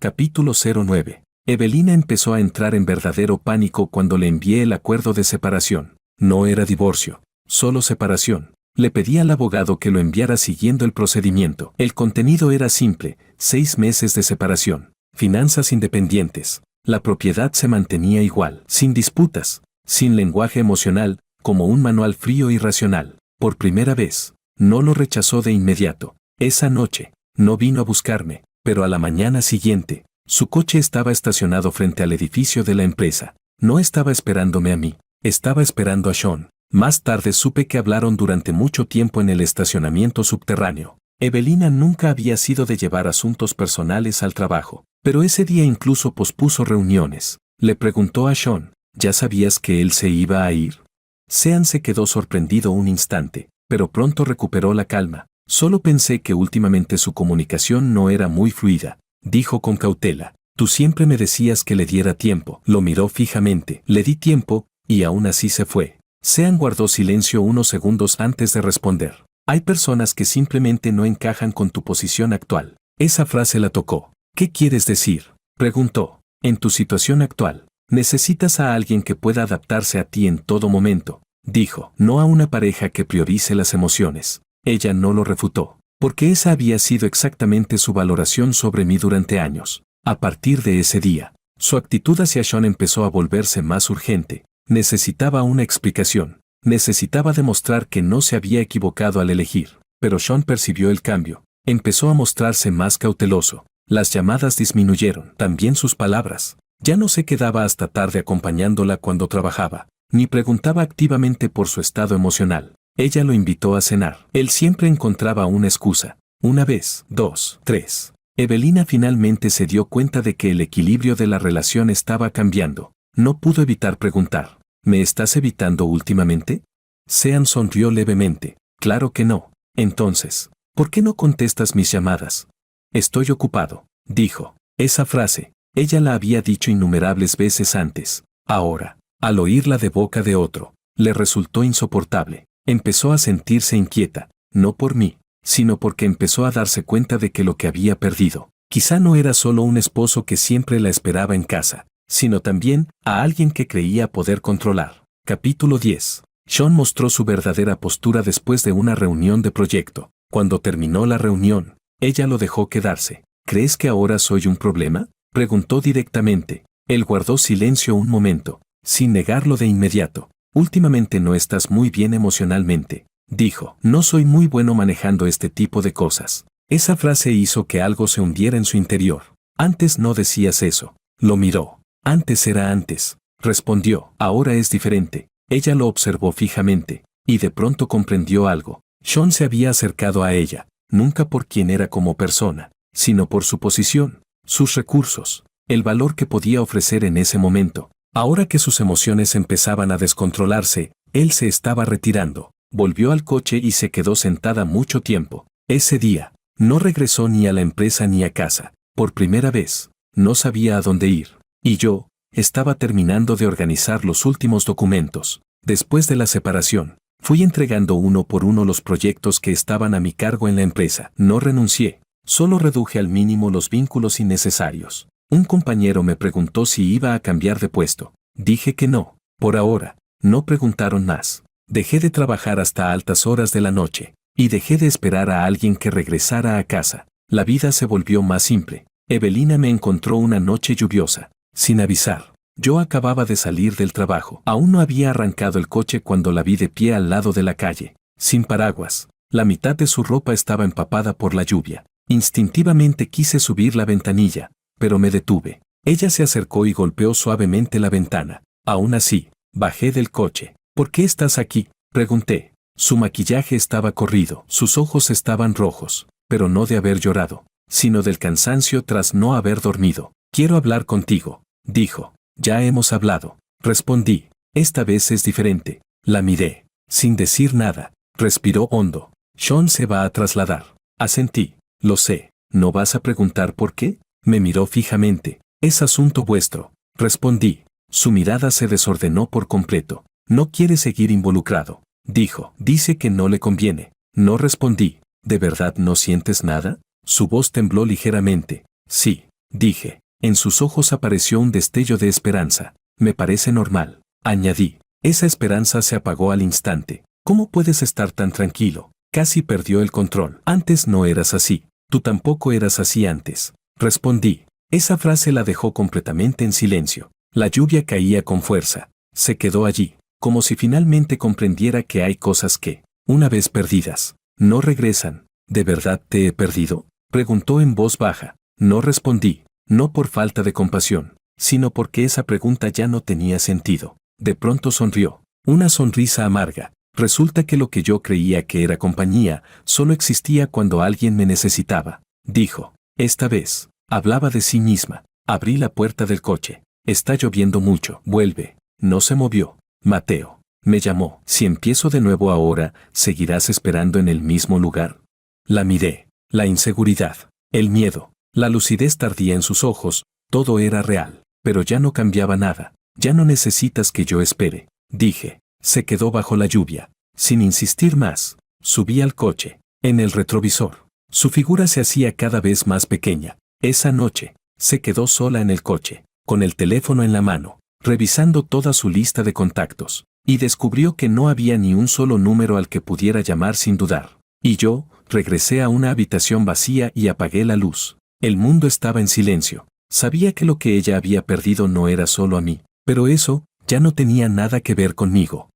Capítulo 09. Evelina empezó a entrar en verdadero pánico cuando le envié el acuerdo de separación. No era divorcio, solo separación. Le pedí al abogado que lo enviara siguiendo el procedimiento. El contenido era simple: 6 meses de separación, finanzas independientes. La propiedad se mantenía igual, sin disputas, sin lenguaje emocional, como un manual frío y racional. Por primera vez, no lo rechazó de inmediato. Esa noche, no vino a buscarme, pero a la mañana siguiente, su coche estaba estacionado frente al edificio de la empresa. No estaba esperándome a mí, estaba esperando a Sean. Más tarde supe que hablaron durante mucho tiempo en el estacionamiento subterráneo. Evelina nunca había sido de llevar asuntos personales al trabajo, pero ese día incluso pospuso reuniones. Le preguntó a Sean, ¿ya sabías que él se iba a ir? Sean se quedó sorprendido un instante, pero pronto recuperó la calma. Solo pensé que últimamente su comunicación no era muy fluida, dijo con cautela. Tú siempre me decías que le diera tiempo. Lo miró fijamente. Le di tiempo, y aún así se fue. Sean guardó silencio unos segundos antes de responder. Hay personas que simplemente no encajan con tu posición actual. Esa frase la tocó. ¿Qué quieres decir? Preguntó. En tu situación actual, necesitas a alguien que pueda adaptarse a ti en todo momento, dijo. No a una pareja que priorice las emociones. Ella no lo refutó, porque esa había sido exactamente su valoración sobre mí durante años. A partir de ese día, su actitud hacia Sean empezó a volverse más urgente. Necesitaba una explicación. Necesitaba demostrar que no se había equivocado al elegir. Pero Sean percibió el cambio. Empezó a mostrarse más cauteloso. Las llamadas disminuyeron, también sus palabras. Ya no se quedaba hasta tarde acompañándola cuando trabajaba, ni preguntaba activamente por su estado emocional. Ella lo invitó a cenar. Él siempre encontraba una excusa. Una vez, 2, 3. Evelina finalmente se dio cuenta de que el equilibrio de la relación estaba cambiando. No pudo evitar preguntar, ¿me estás evitando últimamente? Sean sonrió levemente. Claro que no. Entonces, ¿por qué no contestas mis llamadas? Estoy ocupado, dijo. Esa frase, ella la había dicho innumerables veces antes. Ahora, al oírla de boca de otro, le resultó insoportable. Empezó a sentirse inquieta, no por mí, sino porque empezó a darse cuenta de que lo que había perdido, quizá no era solo un esposo que siempre la esperaba en casa, sino también a alguien que creía poder controlar. Capítulo 10. Sean mostró su verdadera postura después de una reunión de proyecto. Cuando terminó la reunión, ella lo dejó quedarse. ¿Crees que ahora soy un problema?, preguntó directamente. Él guardó silencio un momento, sin negarlo de inmediato. Últimamente no estás muy bien emocionalmente, dijo. No soy muy bueno manejando este tipo de cosas. Esa frase hizo que algo se hundiera en su interior. Antes no decías eso. Lo miró. Antes era antes, respondió. Ahora es diferente. Ella lo observó fijamente, y de pronto comprendió algo. Sean se había acercado a ella, nunca por quien era como persona, sino por su posición, sus recursos, el valor que podía ofrecer en ese momento. Ahora que sus emociones empezaban a descontrolarse, él se estaba retirando. Volvió al coche y se quedó sentada mucho tiempo. Ese día, no regresó ni a la empresa ni a casa. Por primera vez, no sabía a dónde ir. Y yo, estaba terminando de organizar los últimos documentos. Después de la separación, fui entregando uno por uno los proyectos que estaban a mi cargo en la empresa. No renuncié, solo reduje al mínimo los vínculos innecesarios. Un compañero me preguntó si iba a cambiar de puesto. Dije que no, por ahora. No preguntaron más. Dejé de trabajar hasta altas horas de la noche, y dejé de esperar a alguien que regresara a casa. La vida se volvió más simple. Evelina me encontró una noche lluviosa, sin avisar. Yo acababa de salir del trabajo. Aún no había arrancado el coche cuando la vi de pie al lado de la calle, sin paraguas. La mitad de su ropa estaba empapada por la lluvia. Instintivamente quise subir la ventanilla, pero me detuve. Ella se acercó y golpeó suavemente la ventana. Aún así, bajé del coche. ¿Por qué estás aquí?, pregunté. Su maquillaje estaba corrido, sus ojos estaban rojos, pero no de haber llorado, sino del cansancio tras no haber dormido. Quiero hablar contigo, dijo. Ya hemos hablado, respondí. Esta vez es diferente. La miré, sin decir nada. Respiró hondo. Sean se va a trasladar. Asentí. Lo sé. ¿No vas a preguntar por qué? Me miró fijamente. Es asunto vuestro, respondí. Su mirada se desordenó por completo. No quiere seguir involucrado, dijo. Dice que no le conviene. No respondí. ¿De verdad no sientes nada? Su voz tembló ligeramente. Sí, dije. En sus ojos apareció un destello de esperanza. Me parece normal, añadí. Esa esperanza se apagó al instante. ¿Cómo puedes estar tan tranquilo? Casi perdió el control. Antes no eras así. Tú tampoco eras así antes, respondí. Esa frase la dejó completamente en silencio. La lluvia caía con fuerza. Se quedó allí, como si finalmente comprendiera que hay cosas que, una vez perdidas, no regresan. ¿De verdad te he perdido?, preguntó en voz baja. No respondí, no por falta de compasión, sino porque esa pregunta ya no tenía sentido. De pronto sonrió, una sonrisa amarga. Resulta que lo que yo creía que era compañía, solo existía cuando alguien me necesitaba, dijo. Esta vez, hablaba de sí misma. Abrí la puerta del coche. Está lloviendo mucho. Vuelve. No se movió. Mateo, me llamó. Si empiezo de nuevo ahora, ¿seguirás esperando en el mismo lugar? La miré. La inseguridad, el miedo, la lucidez tardía en sus ojos, todo era real, pero ya no cambiaba nada. Ya no necesitas que yo espere, dije. Se quedó bajo la lluvia. Sin insistir más, subí al coche. En el retrovisor, su figura se hacía cada vez más pequeña. Esa noche, se quedó sola en el coche, con el teléfono en la mano, revisando toda su lista de contactos, y descubrió que no había ni un solo número al que pudiera llamar sin dudar. Y yo, regresé a una habitación vacía y apagué la luz. El mundo estaba en silencio. Sabía que lo que ella había perdido no era solo a mí, pero eso ya no tenía nada que ver conmigo.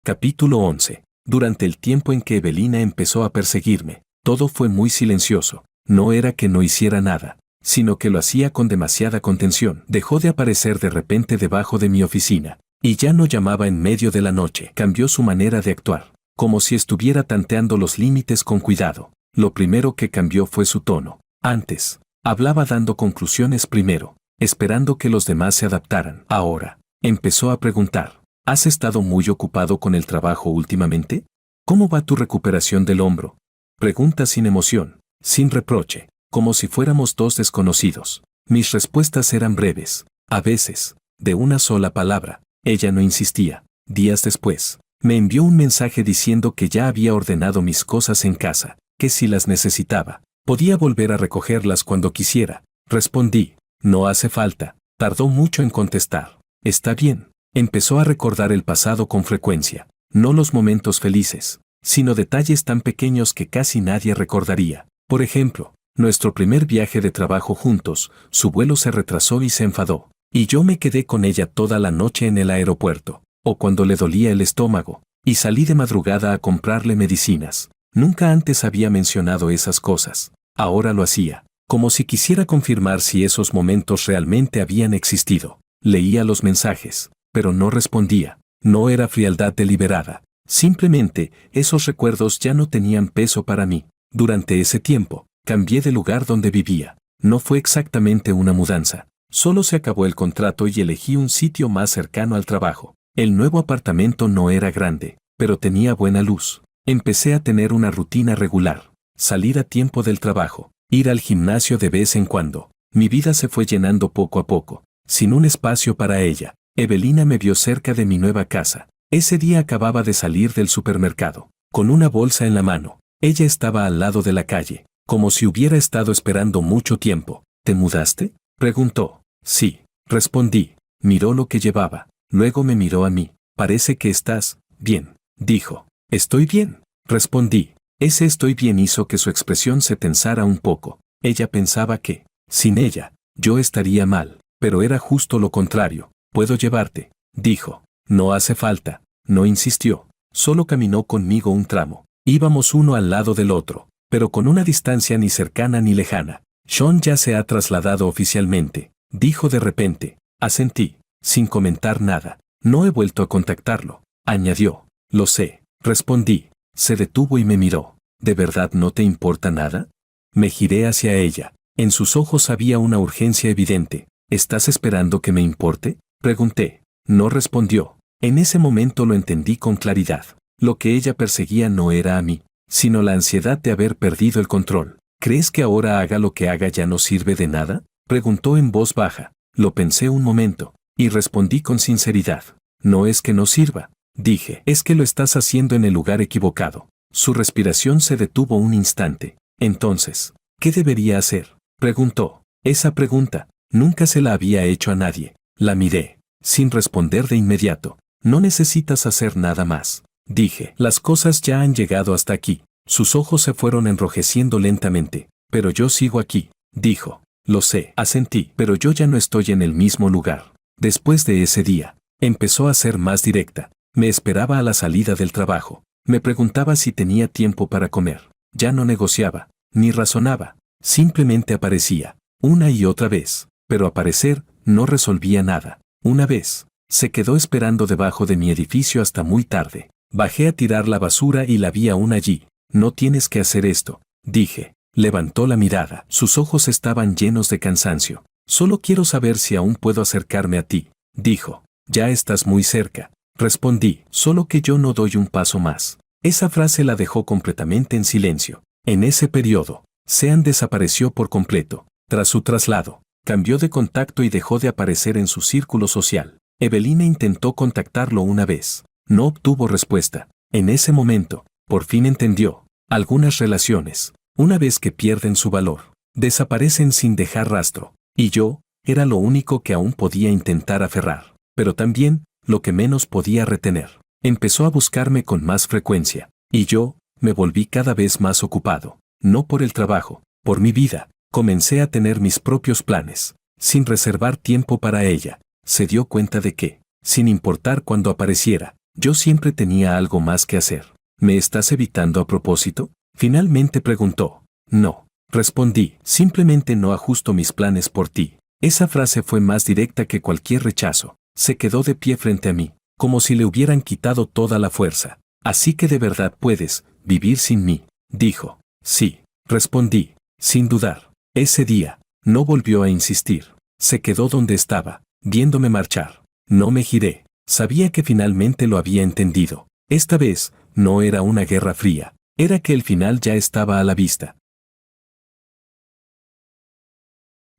Capítulo 11. Durante el tiempo en que Evelina empezó a perseguirme, todo fue muy silencioso. No era que no hiciera nada, sino que lo hacía con demasiada contención. Dejó de aparecer de repente debajo de mi oficina, y ya no llamaba en medio de la noche. Cambió su manera de actuar, como si estuviera tanteando los límites con cuidado. Lo primero que cambió fue su tono. Antes, hablaba dando conclusiones primero, esperando que los demás se adaptaran. Ahora, empezó a preguntar. ¿Has estado muy ocupado con el trabajo últimamente? ¿Cómo va tu recuperación del hombro? Pregunta sin emoción, sin reproche, como si fuéramos dos desconocidos. Mis respuestas eran breves, a veces, de una sola palabra. Ella no insistía. Días después, me envió un mensaje diciendo que ya había ordenado mis cosas en casa, que si las necesitaba, podía volver a recogerlas cuando quisiera, respondí. No hace falta. Tardó mucho en contestar. Está bien. Empezó a recordar el pasado con frecuencia. No los momentos felices, sino detalles tan pequeños que casi nadie recordaría. Por ejemplo, nuestro primer viaje de trabajo juntos, su vuelo se retrasó y se enfadó. Y yo me quedé con ella toda la noche en el aeropuerto. O cuando le dolía el estómago, y salí de madrugada a comprarle medicinas. Nunca antes había mencionado esas cosas. Ahora lo hacía, como si quisiera confirmar si esos momentos realmente habían existido. Leía los mensajes, pero no respondía. No era frialdad deliberada. Simplemente, esos recuerdos ya no tenían peso para mí. Durante ese tiempo, cambié de lugar donde vivía. No fue exactamente una mudanza. Solo se acabó el contrato y elegí un sitio más cercano al trabajo. El nuevo apartamento no era grande, pero tenía buena luz. Empecé a tener una rutina regular. Salir a tiempo del trabajo, ir al gimnasio de vez en cuando. Mi vida se fue llenando poco a poco, sin un espacio para ella. Evelina me vio cerca de mi nueva casa. Ese día acababa de salir del supermercado, con una bolsa en la mano. Ella estaba al lado de la calle, como si hubiera estado esperando mucho tiempo. ¿Te mudaste?, preguntó. Sí, respondí. Miró lo que llevaba. Luego me miró a mí. Parece que estás bien, dijo. Estoy bien, respondí. Ese estoy bien hizo que su expresión se tensara un poco. Ella pensaba que, sin ella, yo estaría mal, pero era justo lo contrario. Puedo llevarte, dijo. No hace falta, no insistió. Solo caminó conmigo un tramo. Íbamos uno al lado del otro, pero con una distancia ni cercana ni lejana. Sean ya se ha trasladado oficialmente, dijo de repente. Asentí, sin comentar nada. No he vuelto a contactarlo, añadió. Lo sé, respondí. Se detuvo y me miró. ¿De verdad no te importa nada? Me giré hacia ella. En sus ojos había una urgencia evidente. ¿Estás esperando que me importe?, pregunté. No respondió. En ese momento lo entendí con claridad. Lo que ella perseguía no era a mí, sino la ansiedad de haber perdido el control. ¿Crees que ahora haga lo que haga ya no sirve de nada?, preguntó en voz baja. Lo pensé un momento, y respondí con sinceridad. No es que no sirva, dije. Es que lo estás haciendo en el lugar equivocado. Su respiración se detuvo un instante. Entonces, ¿qué debería hacer?, preguntó. Esa pregunta, nunca se la había hecho a nadie. La miré, sin responder de inmediato. No necesitas hacer nada más, dije. Las cosas ya han llegado hasta aquí. Sus ojos se fueron enrojeciendo lentamente. Pero yo sigo aquí, dijo. Lo sé, asentí, pero yo ya no estoy en el mismo lugar. Después de ese día, empezó a ser más directa. Me esperaba a la salida del trabajo. Me preguntaba si tenía tiempo para comer. Ya no negociaba, ni razonaba. Simplemente aparecía, una y otra vez. Pero aparecer no resolvía nada. Una vez, se quedó esperando debajo de mi edificio hasta muy tarde. Bajé a tirar la basura y la vi aún allí. No tienes que hacer esto, dije. Levantó la mirada. Sus ojos estaban llenos de cansancio. Solo quiero saber si aún puedo acercarme a ti, dijo. Ya estás muy cerca, respondí. Solo que yo no doy un paso más. Esa frase la dejó completamente en silencio. En ese periodo, Sean desapareció por completo. Tras su traslado, cambió de contacto y dejó de aparecer en su círculo social. Evelina intentó contactarlo una vez. No obtuvo respuesta. En ese momento, por fin entendió. Algunas relaciones, una vez que pierden su valor, desaparecen sin dejar rastro. Y yo, era lo único que aún podía intentar aferrar, pero también, lo que menos podía retener. Empezó a buscarme con más frecuencia, y yo, me volví cada vez más ocupado. No por el trabajo, por mi vida. Comencé a tener mis propios planes, sin reservar tiempo para ella. Se dio cuenta de que, sin importar cuándo apareciera, yo siempre tenía algo más que hacer. ¿Me estás evitando a propósito?, finalmente preguntó. No, respondí. Simplemente no ajusto mis planes por ti. Esa frase fue más directa que cualquier rechazo. Se quedó de pie frente a mí, como si le hubieran quitado toda la fuerza. Así que de verdad puedes vivir sin mí, dijo. Sí, respondí, sin dudar. Ese día, no volvió a insistir. Se quedó donde estaba, viéndome marchar. No me giré. Sabía que finalmente lo había entendido. Esta vez, no era una guerra fría. Era que el final ya estaba a la vista.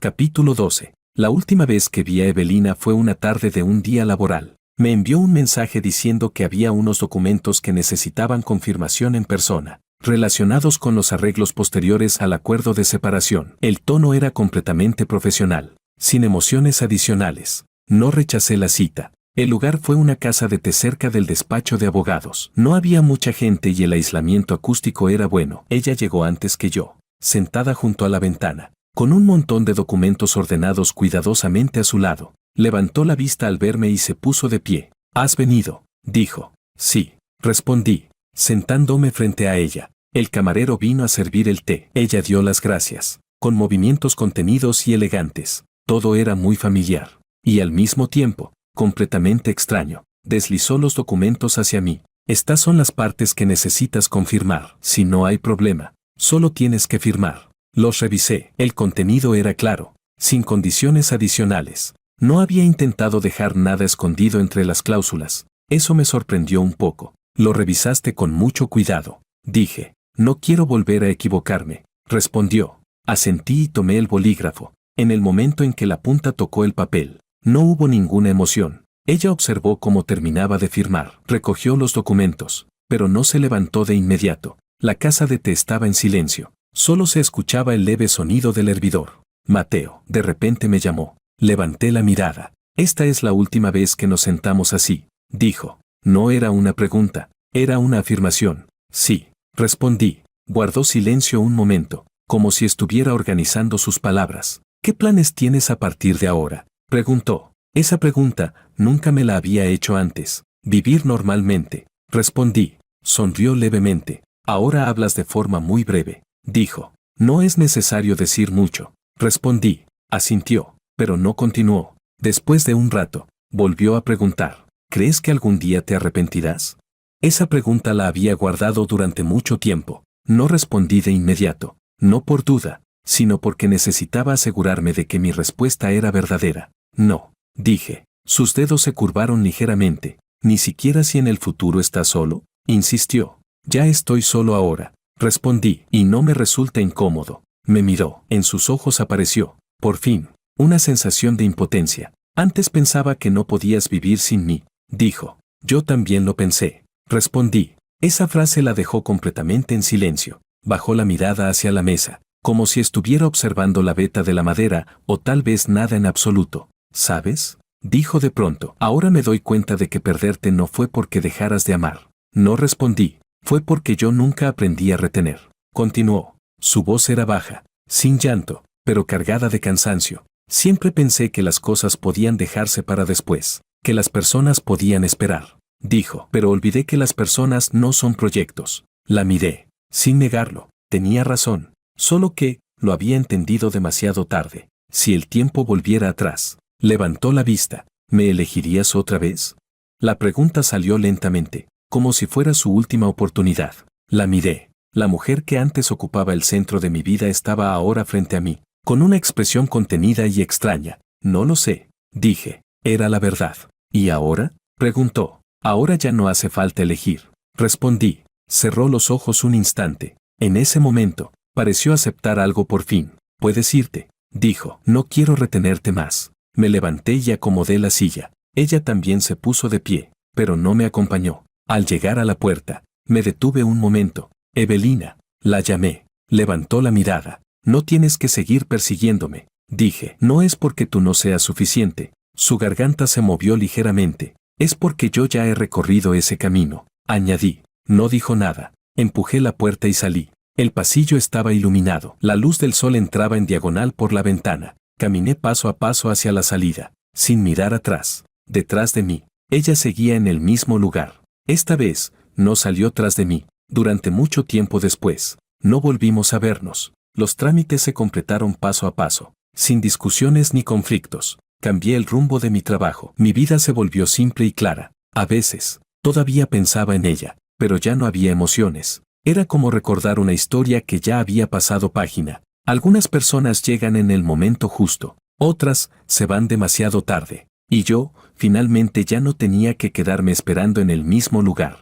Capítulo 12. La última vez que vi a Evelina fue una tarde de un día laboral. Me envió un mensaje diciendo que había unos documentos que necesitaban confirmación en persona. relacionados con los arreglos posteriores al acuerdo de separación. El tono era completamente profesional, sin emociones adicionales. No rechacé la cita. El lugar fue una casa de té cerca del despacho de abogados. No había mucha gente y el aislamiento acústico era bueno. Ella llegó antes que yo, sentada junto a la ventana, con un montón de documentos ordenados cuidadosamente a su lado. Levantó la vista al verme y se puso de pie. ¿Has venido?, dijo. Sí, respondí, sentándome frente a ella. El camarero vino a servir el té. Ella dio las gracias, con movimientos contenidos y elegantes. Todo era muy familiar. Y al mismo tiempo, completamente extraño. Deslizó los documentos hacia mí. Estas son las partes que necesitas confirmar. Si no hay problema, solo tienes que firmar. Los revisé. El contenido era claro, sin condiciones adicionales. No había intentado dejar nada escondido entre las cláusulas. Eso me sorprendió un poco. Lo revisaste con mucho cuidado. Dije, no quiero volver a equivocarme. Respondió. Asentí y tomé el bolígrafo. En el momento en que la punta tocó el papel, no hubo ninguna emoción. Ella observó cómo terminaba de firmar. Recogió los documentos, pero no se levantó de inmediato. La casa de té estaba en silencio. Solo se escuchaba el leve sonido del hervidor. Mateo, de repente me llamó. Levanté la mirada. Esta es la última vez que nos sentamos así, dijo. No era una pregunta, era una afirmación. Sí, respondí. Guardó silencio un momento, como si estuviera organizando sus palabras. ¿Qué planes tienes a partir de ahora?, preguntó. Esa pregunta nunca me la había hecho antes. Vivir normalmente, respondí. Sonrió levemente. Ahora hablas de forma muy breve, dijo. No es necesario decir mucho, respondí. Asintió, pero no continuó. Después de un rato, volvió a preguntar. ¿Crees que algún día te arrepentirás? Esa pregunta la había guardado durante mucho tiempo. No respondí de inmediato, no por duda, sino porque necesitaba asegurarme de que mi respuesta era verdadera. No, dije. Sus dedos se curvaron ligeramente. Ni siquiera si en el futuro estás solo, insistió. Ya estoy solo ahora, respondí, y no me resulta incómodo. Me miró. En sus ojos apareció, por fin, una sensación de impotencia. Antes pensaba que no podías vivir sin mí, dijo. Yo también lo pensé, respondí. Esa frase la dejó completamente en silencio. Bajó la mirada hacia la mesa, como si estuviera observando la veta de la madera, o tal vez nada en absoluto. ¿Sabes?, dijo de pronto. Ahora me doy cuenta de que perderte no fue porque dejaras de amar. No respondí. Fue porque yo nunca aprendí a retener. Continuó. Su voz era baja, sin llanto, pero cargada de cansancio. Siempre pensé que las cosas podían dejarse para después, que las personas podían esperar, dijo. Pero olvidé que las personas no son proyectos. La miré, sin negarlo. Tenía razón, solo que lo había entendido demasiado tarde. Si el tiempo volviera atrás, levantó la vista. ¿Me elegirías otra vez? La pregunta salió lentamente, como si fuera su última oportunidad. La miré. La mujer que antes ocupaba el centro de mi vida estaba ahora frente a mí, con una expresión contenida y extraña. No lo sé, dije. Era la verdad. ¿Y ahora?, preguntó. Ahora ya no hace falta elegir, respondí. Cerró los ojos un instante. En ese momento, pareció aceptar algo por fin. Puedes irte, dijo. No quiero retenerte más. Me levanté y acomodé la silla. Ella también se puso de pie, pero no me acompañó. Al llegar a la puerta, me detuve un momento. Evelina, la llamé. Levantó la mirada. No tienes que seguir persiguiéndome, dije. No es porque tú no seas suficiente. Su garganta se movió ligeramente. Es porque yo ya he recorrido ese camino, añadí. No dijo nada. Empujé la puerta y salí. El pasillo estaba iluminado. La luz del sol entraba en diagonal por la ventana. Caminé paso a paso hacia la salida, sin mirar atrás. Detrás de mí, ella seguía en el mismo lugar. Esta vez, no salió tras de mí. Durante mucho tiempo después, no volvimos a vernos. Los trámites se completaron paso a paso, sin discusiones ni conflictos. Cambié el rumbo de mi trabajo. Mi vida se volvió simple y clara. A veces, todavía pensaba en ella, pero ya no había emociones. Era como recordar una historia que ya había pasado página. Algunas personas llegan en el momento justo, otras se van demasiado tarde. Y yo, finalmente ya no tenía que quedarme esperando en el mismo lugar.